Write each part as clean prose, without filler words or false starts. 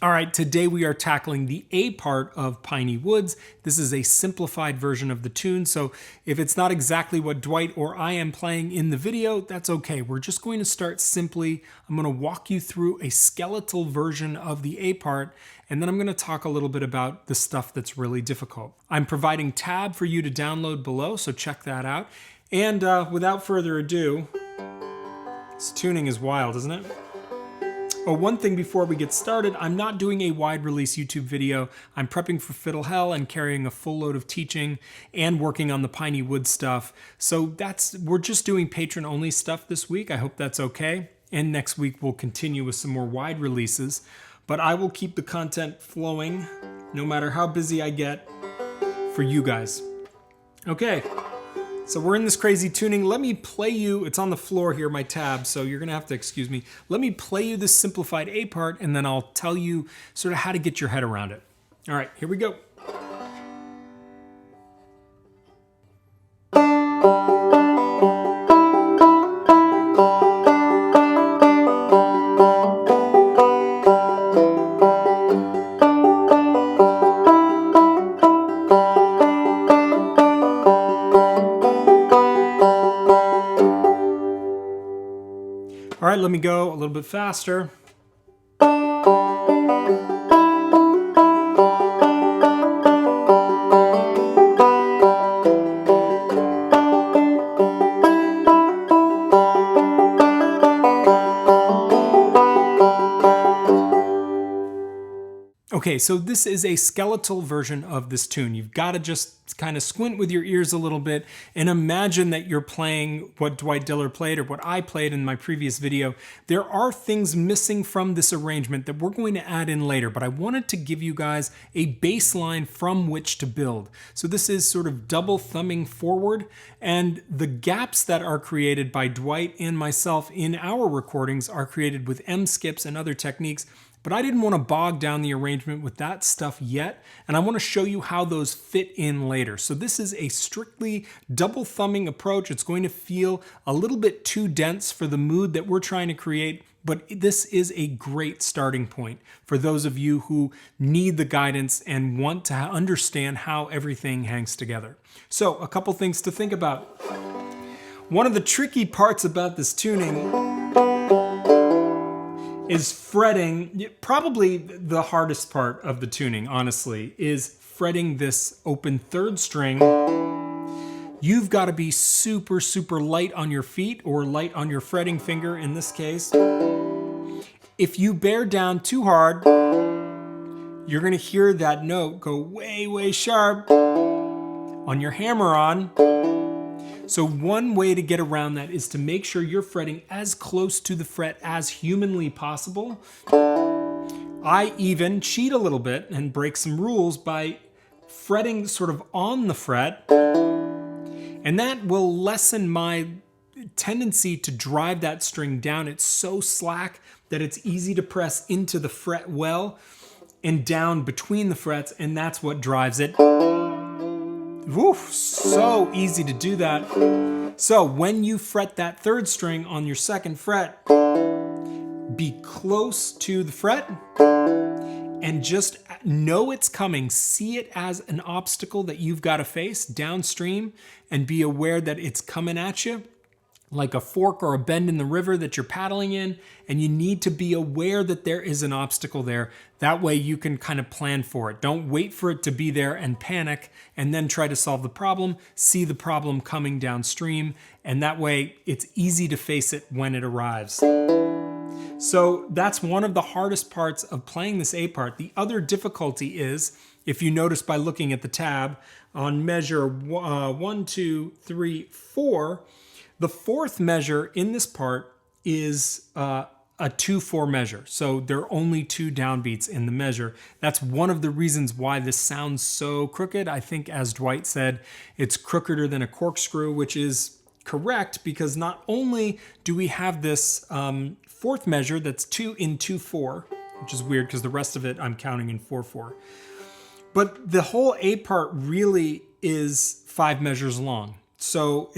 All right, today we are tackling the A part of Piney Woods. This is a simplified version of the tune, so if it's not exactly what Dwight or I am playing in the video, that's okay. We're just going to start simply. I'm going to walk you through a skeletal version of the A part, and then I'm going to talk a little bit about the stuff that's really difficult. I'm providing tab for you to download below, so check that out. And without further ado, this tuning is wild, isn't it? Oh, one thing before we get started, I'm not doing a wide release YouTube video. I'm prepping for Fiddle Hell and carrying a full load of teaching and working on the Piney Wood stuff. So we're just doing patron only stuff this week. I hope that's okay. And next week we'll continue with some more wide releases. But I will keep the content flowing no matter how busy I get for you guys. Okay. So we're in this crazy tuning. Let me play you, it's on the floor here, my tab, so you're gonna have to excuse me. Let me play you this simplified A part and then I'll tell you sort of how to get your head around it. All right, here we go. All right, let me go a little bit faster. Okay, so this is a skeletal version of this tune. You've got to just kind of squint with your ears a little bit and imagine that you're playing what Dwight Diller played or what I played in my previous video. There are things missing from this arrangement that we're going to add in later, but I wanted to give you guys a baseline from which to build. So this is sort of double thumbing forward, and the gaps that are created by Dwight and myself in our recordings are created with M skips and other techniques. But I didn't want to bog down the arrangement with that stuff yet, and I want to show you how those fit in later. So this is a strictly double thumbing approach. It's going to feel a little bit too dense for the mood that we're trying to create, but this is a great starting point for those of you who need the guidance and want to understand how everything hangs together. So a couple things to think about. One of the tricky parts about this tuning is fretting. Probably the hardest part of the tuning, honestly, is fretting this open third string. You've got to be super, super light on your feet or light on your fretting finger in this case. If you bear down too hard, you're going to hear that note go way, way sharp on your hammer-on. So one way to get around that is to make sure you're fretting as close to the fret as humanly possible. I even cheat a little bit and break some rules by fretting sort of on the fret, and that will lessen my tendency to drive that string down. It's so slack that it's easy to press into the fret well and down between the frets, and that's what drives it. Woof, so easy to do that. So when you fret that third string on your second fret, be close to the fret and just know it's coming. See it as an obstacle that you've got to face downstream and be aware that it's coming at you like a fork or a bend in the river that you're paddling in, and you need to be aware that there is an obstacle there. That way you can kind of plan for it. Don't wait for it to be there and panic and then try to solve the problem. See the problem coming downstream, and that way it's easy to face it when it arrives. So that's one of the hardest parts of playing this A part. The other difficulty is, if you notice by looking at the tab, on measure 1, 2, 3, 4, the fourth measure in this part is a 2/4 measure. So there are only 2 downbeats in the measure. That's one of the reasons why this sounds so crooked. I think, as Dwight said, it's crookeder than a corkscrew, which is correct, because not only do we have this fourth measure that's 2 in 2/4, which is weird because the rest of it I'm counting in 4/4, but the whole A part really is 5 measures long. So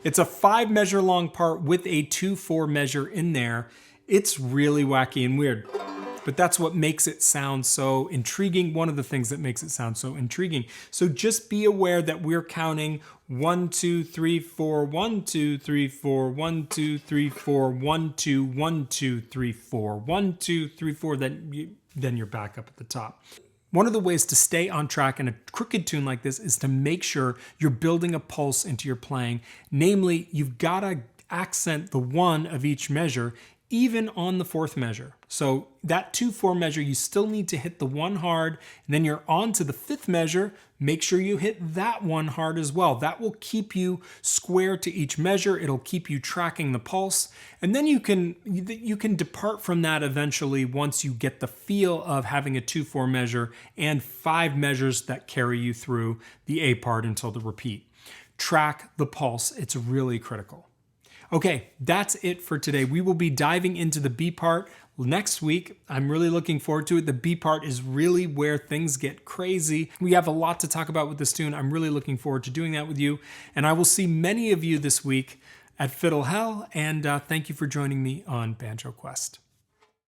it's a 5 measure long part with a 2/4 measure in there. It's really wacky and weird. but that's what makes it sound so intriguing. One of the things that makes it sound so intriguing. So just be aware that we're counting 1, 2, 3, 4, 1, 2, 3, 4, 1, 2, 3, 4, 1, 2, 1, 2, 3, 4, 1, 2, 3, 4, then you're back up at the top. One of the ways to stay on track in a crooked tune like this is to make sure you're building a pulse into your playing. Namely, you've got to accent the 1 of each measure, even on the 4th measure. So that 2-4 measure, you still need to hit the 1 hard, and then you're on to the 5th measure. Make sure you hit that 1 hard as well. That will keep you square to each measure. It'll keep you tracking the pulse. And then you can depart from that eventually once you get the feel of having a 2-4 measure and 5 measures that carry you through the A part until the repeat. Track the pulse. It's really critical. Okay, that's it for today. We will be diving into the B part next week. I'm really looking forward to it. The B part is really where things get crazy. We have a lot to talk about with this tune. I'm really looking forward to doing that with you. And I will see many of you this week at Fiddle Hell. And thank you for joining me on Banjo Quest.